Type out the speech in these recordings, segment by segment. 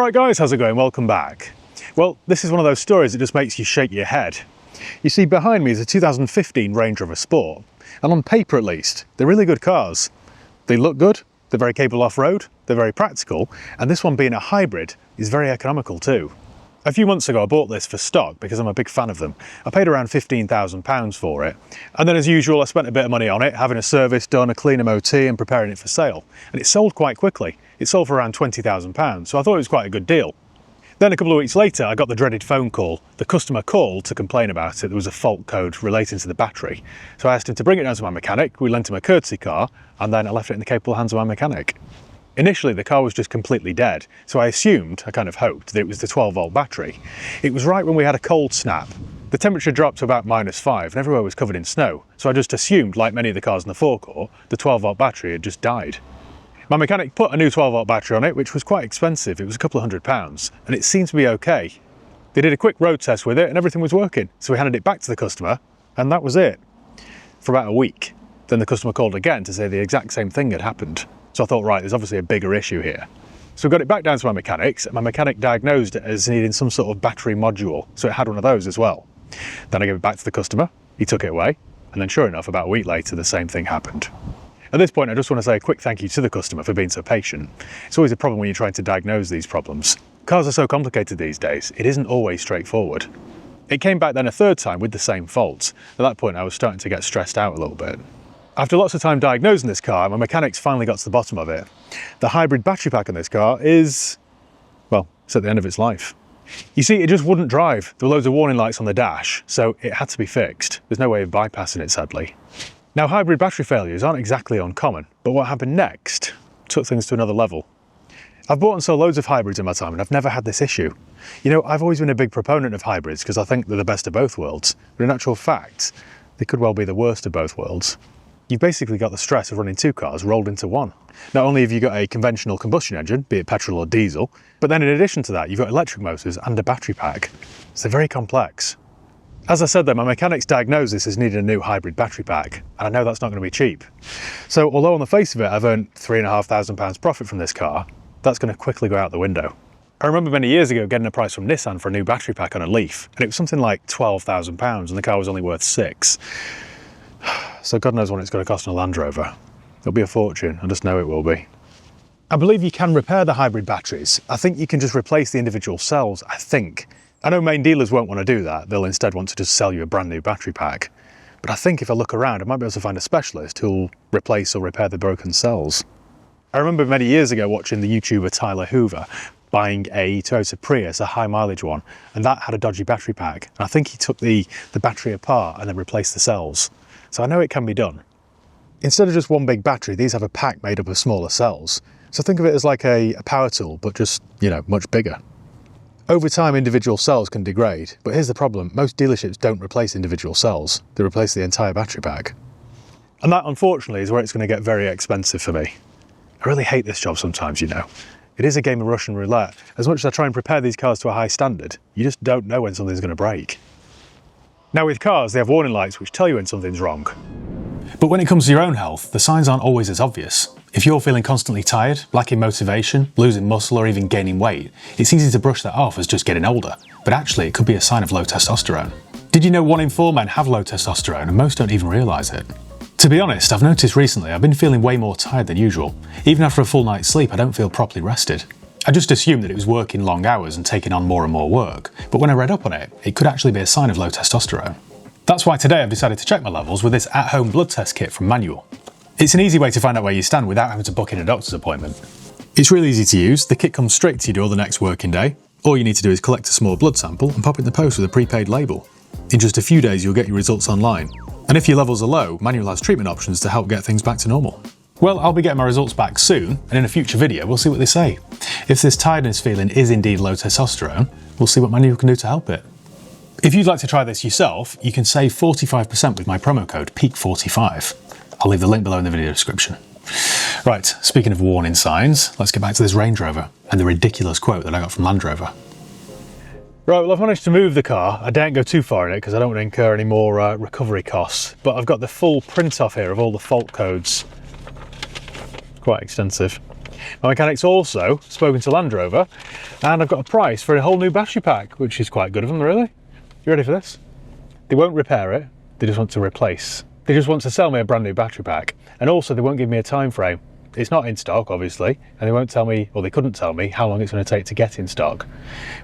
Alright guys, how's it going? Welcome back. Well, this is one of those stories that just makes you shake your head. You see, behind me is a 2015 Range Rover Sport, and on paper at least, they're really good cars. They look good, they're very capable off-road, they're very practical, and this one being a hybrid is very economical too. A few months ago I bought this for stock because I'm a big fan of them. I paid around £15,000 for it, and then as usual I spent a bit of money on it, having a service done, a clean MOT and preparing it for sale. And it sold quite quickly. It sold for around £20,000, so I thought it was quite a good deal. Then a couple of weeks later I got the dreaded phone call. The customer called to complain about it. There was a fault code relating to the battery. So I asked him to bring it down to my mechanic, we lent him a courtesy car, and then I left it in the capable hands of my mechanic. Initially the car was just completely dead, so I assumed, I kind of hoped, that it was the 12-volt battery. It was right when we had a cold snap. The temperature dropped to about -5 and everywhere was covered in snow, so I just assumed, like many of the cars in the forecourt, the 12-volt battery had just died. My mechanic put a new 12-volt battery on it, which was quite expensive. It was a couple of £100, and it seemed to be okay. They did a quick road test with it and everything was working, so we handed it back to the customer, and that was it. For about a week. Then the customer called again to say the exact same thing had happened. So I thought, right, there's obviously a bigger issue here. So we got it back down to my mechanics, and my mechanic diagnosed it as needing some sort of battery module, so it had one of those as well. Then I gave it back to the customer, he took it away, and then sure enough, about a week later, the same thing happened. At this point, I just want to say a quick thank you to the customer for being so patient. It's always a problem when you're trying to diagnose these problems. Cars are so complicated these days, it isn't always straightforward. It came back then a third time with the same faults. At that point, I was starting to get stressed out a little bit. After lots of time diagnosing this car, my mechanics finally got to the bottom of it. The hybrid battery pack on this car is, well, it's at the end of its life. You see, it just wouldn't drive. There were loads of warning lights on the dash, so it had to be fixed. There's no way of bypassing it, sadly. Now, hybrid battery failures aren't exactly uncommon, but what happened next took things to another level. I've bought and sold loads of hybrids in my time and I've never had this issue. You know, I've always been a big proponent of hybrids because I think they're the best of both worlds, but in actual fact, they could well be the worst of both worlds. You've basically got the stress of running two cars rolled into one. Not only have you got a conventional combustion engine, be it petrol or diesel, but then in addition to that, you've got electric motors and a battery pack. So they're very complex. As I said though, my mechanics diagnosed this as needing a new hybrid battery pack, and I know that's not going to be cheap. So although on the face of it I've earned £3,500 profit from this car, that's going to quickly go out the window. I remember many years ago getting a price from Nissan for a new battery pack on a Leaf, and it was something like £12,000 and the car was only worth £6,000. So God knows what it's going to cost in a Land Rover. It'll be a fortune, I just know it will be. I believe you can repair the hybrid batteries. I think you can just replace the individual cells, I think. I know main dealers won't want to do that, they'll instead want to just sell you a brand new battery pack. But I think if I look around, I might be able to find a specialist who'll replace or repair the broken cells. I remember many years ago watching the YouTuber Tyler Hoover buying a Toyota Prius, a high mileage one, and that had a dodgy battery pack. And I think he took the battery apart and then replaced the cells. So I know it can be done. Instead of just one big battery, these have a pack made up of smaller cells. So think of it as like a power tool, but just, you know, much bigger. Over time, individual cells can degrade, but here's the problem. Most dealerships don't replace individual cells. They replace the entire battery pack. And that, unfortunately, is where it's going to get very expensive for me. I really hate this job sometimes, you know. It is a game of Russian roulette. As much as I try and prepare these cars to a high standard, you just don't know when something's going to break. Now with cars, they have warning lights which tell you when something's wrong. But when it comes to your own health, the signs aren't always as obvious. If you're feeling constantly tired, lacking motivation, losing muscle or even gaining weight, it's easy to brush that off as just getting older. But actually it could be a sign of low testosterone. Did you know 1 in 4 men have low testosterone and most don't even realise it? To be honest, I've noticed recently I've been feeling way more tired than usual. Even after a full night's sleep, I don't feel properly rested. I just assumed that it was working long hours and taking on more and more work, but when I read up on it, it could actually be a sign of low testosterone. That's why today I've decided to check my levels with this at-home blood test kit from Manual. It's an easy way to find out where you stand without having to book in a doctor's appointment. It's really easy to use, the kit comes straight to your door the next working day. All you need to do is collect a small blood sample and pop it in the post with a prepaid label. In just a few days you'll get your results online. And if your levels are low, Manual has treatment options to help get things back to normal. Well, I'll be getting my results back soon, and in a future video we'll see what they say. If this tiredness feeling is indeed low testosterone, we'll see what Manual can do to help it. If you'd like to try this yourself, you can save 45% with my promo code PEAK45. I'll leave the link below in the video description. Right, speaking of warning signs, let's get back to this Range Rover and the ridiculous quote that I got from Land Rover. Right, well I've managed to move the car. I daren't go too far in it because I don't want to incur any more recovery costs, but I've got the full print off here of all the fault codes. Quite extensive. My mechanic's also spoken to Land Rover, and I've got a price for a whole new battery pack, which is quite good of them, really. You ready for this? They won't repair it, they just want to replace. They just want to sell me a brand new battery pack, and also they won't give me a time frame. It's not in stock, obviously, and they won't tell me, or they couldn't tell me, how long it's going to take to get in stock,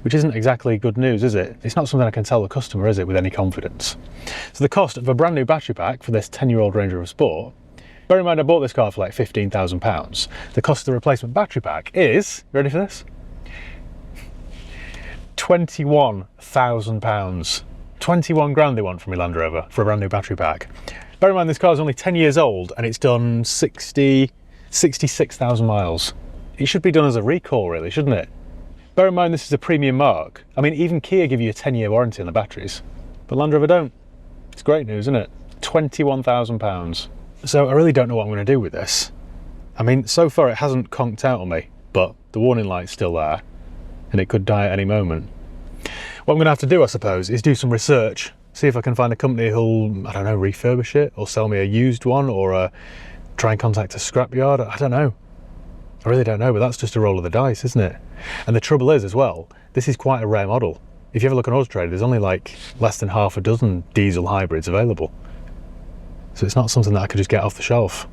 which isn't exactly good news, is it? It's not something I can tell the customer, is it, with any confidence? So the cost of a brand new battery pack for this 10-year-old Range Rover Sport, bear in mind I bought this car for like £15,000. The cost of the replacement battery pack is, you ready for this? £21,000. 21 grand they want from me, Land Rover, for a brand new battery pack. Bear in mind this car is only 10 years old and it's done 66,000 miles. It should be done as a recall, really, shouldn't it? Bear in mind this is a premium marque. I mean, even Kia give you a 10-year warranty on the batteries, but Land Rover don't. It's great news, isn't it? £21,000. So I really don't know what I'm going to do with this. I mean, so far it hasn't conked out on me, but the warning light's still there, and it could die at any moment. What I'm going to have to do, I suppose, is do some research, see if I can find a company who'll, I don't know, refurbish it, or sell me a used one, or try and contact a scrapyard. I don't know. I really don't know, but that's just a roll of the dice, isn't it? And the trouble is, as well, this is quite a rare model. If you ever look on Auto Trader, there's only like less than half a dozen diesel hybrids available. So it's not something that I could just get off the shelf.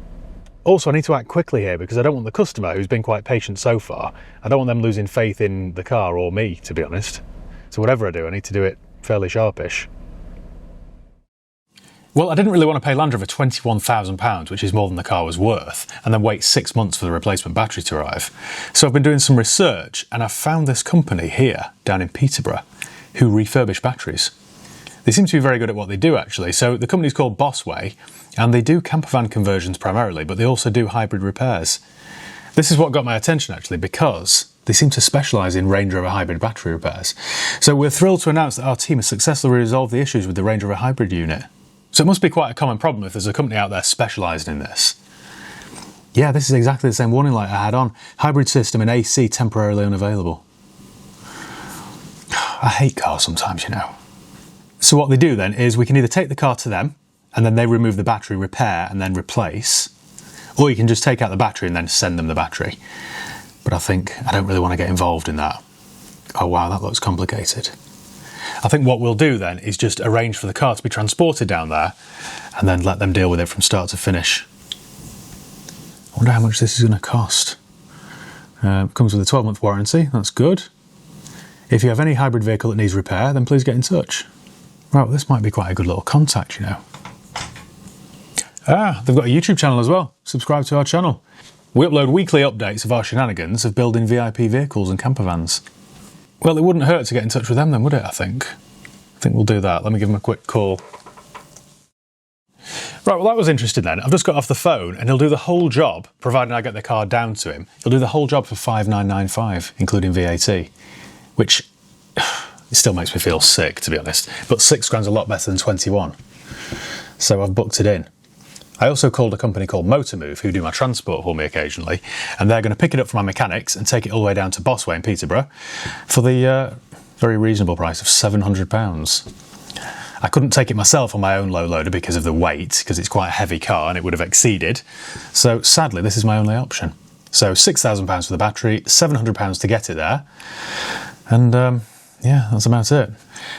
Also, I need to act quickly here because I don't want the customer, who's been quite patient so far, I don't want them losing faith in the car or me, to be honest. So whatever I do, I need to do it fairly sharpish. Well, I didn't really want to pay Land Rover £21,000, which is more than the car was worth, and then wait 6 months for the replacement battery to arrive. So I've been doing some research, and I've found this company here, down in Peterborough, who refurbish batteries. They seem to be very good at what they do, actually. So the company's called Bossway, and they do campervan conversions primarily, but they also do hybrid repairs. This is what got my attention, actually, because they seem to specialise in Range Rover hybrid battery repairs. So we're thrilled to announce that our team has successfully resolved the issues with the Range Rover hybrid unit. So it must be quite a common problem if there's a company out there specialising in this. Yeah, this is exactly the same warning light I had on. Hybrid system and AC temporarily unavailable. I hate cars sometimes, you know. So what they do then is we can either take the car to them and then they remove the battery, repair and then replace, or you can just take out the battery and then send them the battery. But I think I don't really want to get involved in that. Oh wow, that looks complicated. I think what we'll do then is just arrange for the car to be transported down there and then let them deal with it from start to finish. I wonder how much this is going to cost. Comes with a 12-month warranty, that's good. If you have any hybrid vehicle that needs repair, then please get in touch. Right, well, this might be quite a good little contact, you know. They've got a YouTube channel as well. Subscribe to our channel. We upload weekly updates of our shenanigans of building VIP vehicles and campervans. Well, it wouldn't hurt to get in touch with them then, would it, I think? I think we'll do that. Let me give them a quick call. Right, well, that was interesting then. I've just got off the phone and he'll do the whole job, providing I get the car down to him. He'll do the whole job for $5,995, including VAT, which it still makes me feel sick, to be honest. But 6 grand's a lot better than 21. So I've booked it in. I also called a company called Motormove, who do my transport for me occasionally, and they're going to pick it up from my mechanics and take it all the way down to Bossway in Peterborough for the very reasonable price of £700. I couldn't take it myself on my own low loader because of the weight, because it's quite a heavy car and it would have exceeded. So sadly, this is my only option. So £6,000 for the battery, £700 to get it there, and yeah, that's about it.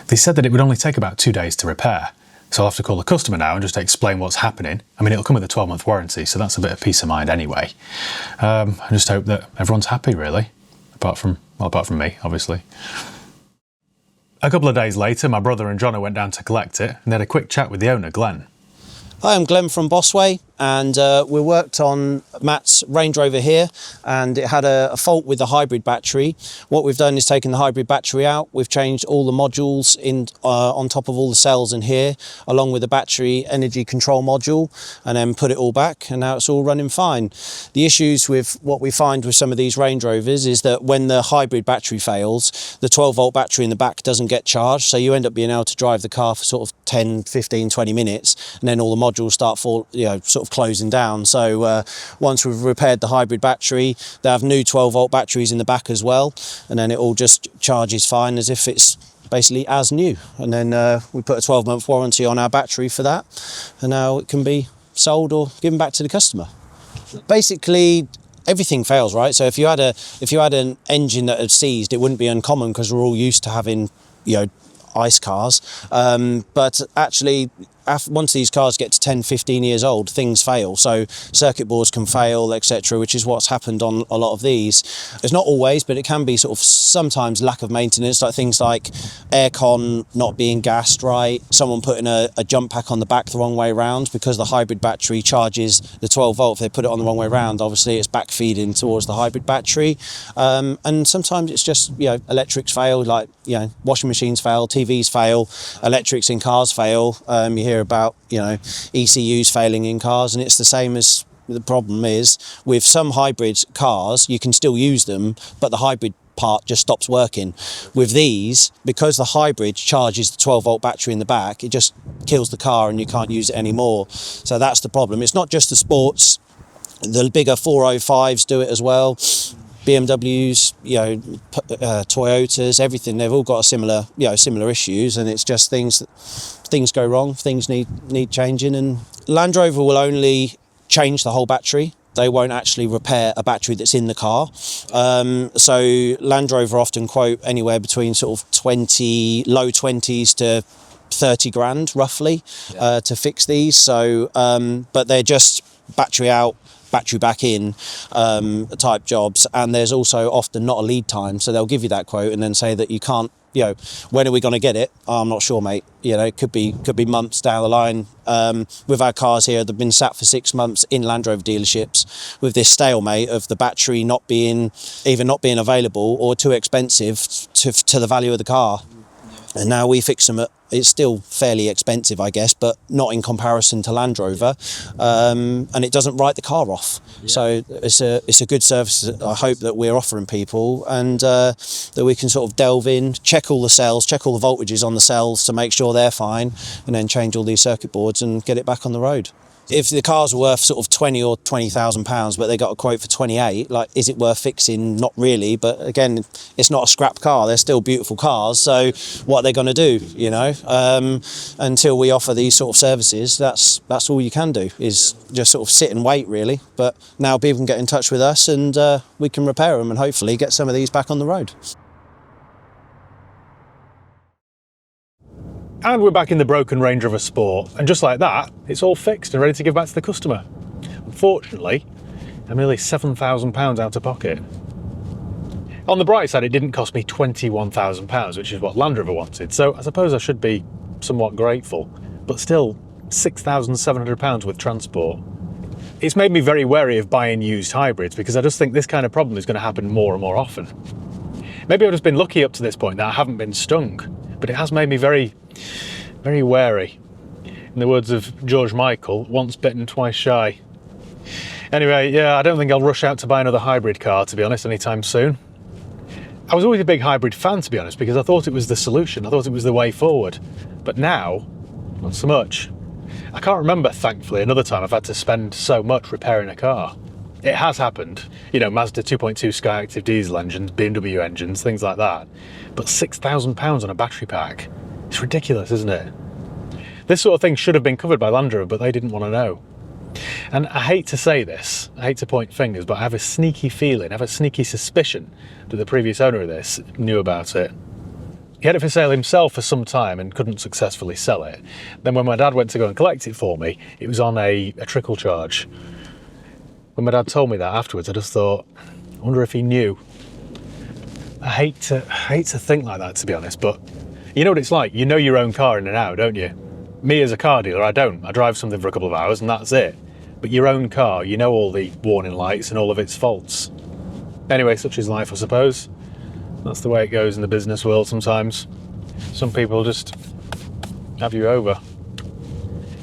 They said that it would only take about 2 days to repair. So I'll have to call the customer now and just explain what's happening. I mean, it'll come with a 12-month warranty, so that's a bit of peace of mind anyway. I just hope that everyone's happy, really. Apart from me, obviously. A couple of days later, my brother and Jono went down to collect it, and they had a quick chat with the owner, Glenn. Hi, I'm Glenn from Bossway, and we worked on Matt's Range Rover here, and it had a fault with the hybrid battery. What we've done is taken the hybrid battery out. We've changed all the modules in on top of all the cells in here, along with the battery energy control module, and then put it all back, and now it's all running fine. The issues with what we find with some of these Range Rovers is that when the hybrid battery fails, the 12-volt battery in the back doesn't get charged, so you end up being able to drive the car for sort of 10, 15, 20 minutes, and then all the modules start sort of closing down. So once we've repaired the hybrid battery, they have new 12-volt batteries in the back as well, and then it all just charges fine as if it's basically as new. And then we put a 12-month warranty on our battery for that, and now it can be sold or given back to the customer. Basically, everything fails, right? So if you had an engine that had seized, it wouldn't be uncommon because we're all used to having, ice cars. But actually, once these cars get to 10, 15 years old, things fail. So circuit boards can fail, etc., which is what's happened on a lot of these. It's not always, but it can be sort of sometimes lack of maintenance, like things like aircon not being gassed right, someone putting a jump pack on the back the wrong way around, because the hybrid battery charges the 12 volt. If they put it on the wrong way around, obviously it's back feeding towards the hybrid battery. And sometimes it's just, electrics fail, like, washing machines fail, TVs fail, electrics in cars fail. You hear about ECUs failing in cars, and it's the same. As the problem is with some hybrid cars, you can still use them, but the hybrid part just stops working. With these, because the hybrid charges the 12 volt battery in the back, it just kills the car and you can't use it anymore. So that's the problem. It's not just the sports, the bigger 405s do it as well, BMWs, Toyotas, everything, they've all got similar issues, and it's just things go wrong, things need changing. And Land Rover will only change the whole battery. They won't actually repair a battery that's in the car. So Land Rover often quote anywhere between sort of low 20s to 30 grand roughly to fix these. So, but they're just battery out, battery back in type jobs, and there's also often not a lead time, so they'll give you that quote and then say that you can't, when are we going to get it? Oh, I'm not sure, mate. It could be months down the line. With our cars here, they've been sat for 6 months in Land Rover dealerships with this stalemate of the battery not being available or too expensive to the value of the car. And now we fix them it's still fairly expensive, I guess, but not in comparison to Land Rover, and it doesn't write the car off. Yeah. So it's a good service that I hope that we're offering people, and that we can sort of delve in, check all the cells, check all the voltages on the cells to make sure they're fine, and then change all these circuit boards and get it back on the road. If the car's worth sort of 20 or 20,000 pounds, but they got a quote for 28, like, is it worth fixing? Not really, but again, it's not a scrap car. They're still beautiful cars. So what are they going to do? Until we offer these sort of services, that's all you can do, is just sort of sit and wait, really. But now people can get in touch with us, and we can repair them and hopefully get some of these back on the road. And we're back in the broken Range Rover Sport, and just like that, it's all fixed and ready to give back to the customer. Unfortunately, I'm nearly £7,000 out of pocket. On the bright side, it didn't cost me £21,000, which is what Land Rover wanted, so I suppose I should be somewhat grateful, but still £6,700 with transport. It's made me very wary of buying used hybrids, because I just think this kind of problem is going to happen more and more often. Maybe I've just been lucky up to this point that I haven't been stung, but it has made me very, very wary. In the words of George Michael, once bitten, twice shy. Anyway, yeah, I don't think I'll rush out to buy another hybrid car, to be honest, anytime soon. I was always a big hybrid fan, to be honest, because I thought it was the solution. I thought it was the way forward. But now, not so much. I can't remember, thankfully, another time I've had to spend so much repairing a car. It has happened, Mazda 2.2 Skyactiv diesel engines, BMW engines, things like that. But £6,000 on a battery pack, it's ridiculous, isn't it? This sort of thing should have been covered by Land Rover, but they didn't want to know. And I hate to say this, I hate to point fingers, but I have a sneaky feeling, I have a sneaky suspicion that the previous owner of this knew about it. He had it for sale himself for some time and couldn't successfully sell it. Then when my dad went to go and collect it for me, it was on a trickle charge. When my dad told me that afterwards, I just thought, I wonder if he knew. I hate to think like that, to be honest, but you know what it's like. You know your own car in and out, don't you? Me as a car dealer, I don't. I drive something for a couple of hours and that's it. But your own car, you know all the warning lights and all of its faults. Anyway, such is life, I suppose. That's the way it goes in the business world sometimes. Some people just have you over.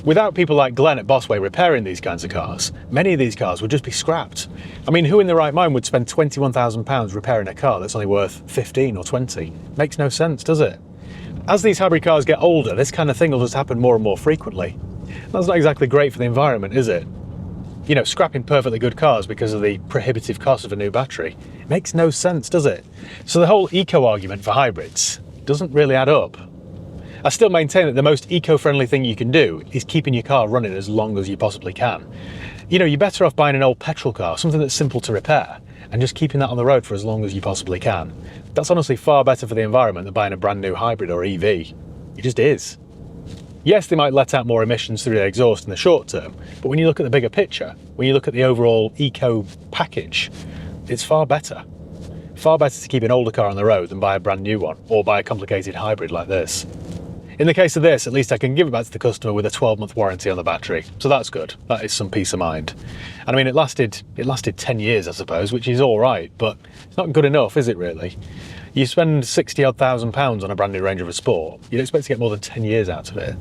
Without people like Glenn at Bossway repairing these kinds of cars, many of these cars would just be scrapped. I mean, who in their right mind would spend £21,000 repairing a car that's only worth 15 or 20? Makes no sense, does it? As these hybrid cars get older, this kind of thing will just happen more and more frequently. That's not exactly great for the environment, is it? Scrapping perfectly good cars because of the prohibitive cost of a new battery. It makes no sense, does it? So the whole eco argument for hybrids doesn't really add up. I still maintain that the most eco-friendly thing you can do is keeping your car running as long as you possibly can. You know, you're better off buying an old petrol car, something that's simple to repair, and just keeping that on the road for as long as you possibly can. That's honestly far better for the environment than buying a brand new hybrid or EV. It just is. Yes, they might let out more emissions through the exhaust in the short term, but when you look at the bigger picture, when you look at the overall eco package, it's far better. Far better to keep an older car on the road than buy a brand new one, or buy a complicated hybrid like this. In the case of this, at least I can give it back to the customer with a 12-month warranty on the battery, so that's good. That is some peace of mind. And I mean, it lasted 10 years, I suppose, which is all right, but it's not good enough, is it really? You spend 60-odd thousand pounds on a brand new Range Rover Sport, you'd expect to get more than 10 years out of it.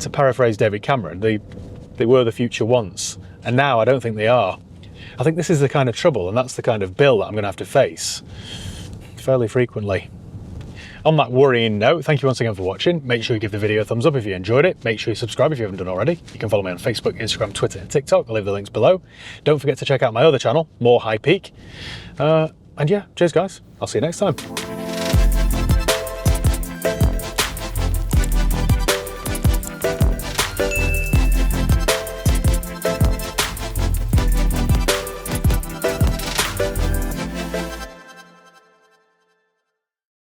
To paraphrase David Cameron, they were the future once, and now I don't think they are. I think this is the kind of trouble, and that's the kind of bill that I'm going to have to face fairly frequently. On that worrying note, thank you once again for watching. Make sure you give the video a thumbs up if you enjoyed it. Make sure you subscribe if you haven't done already. You can follow me on Facebook, Instagram, Twitter and TikTok. I'll leave the links below. Don't forget to check out my other channel, More High Peak. And yeah, cheers guys. I'll see you next time.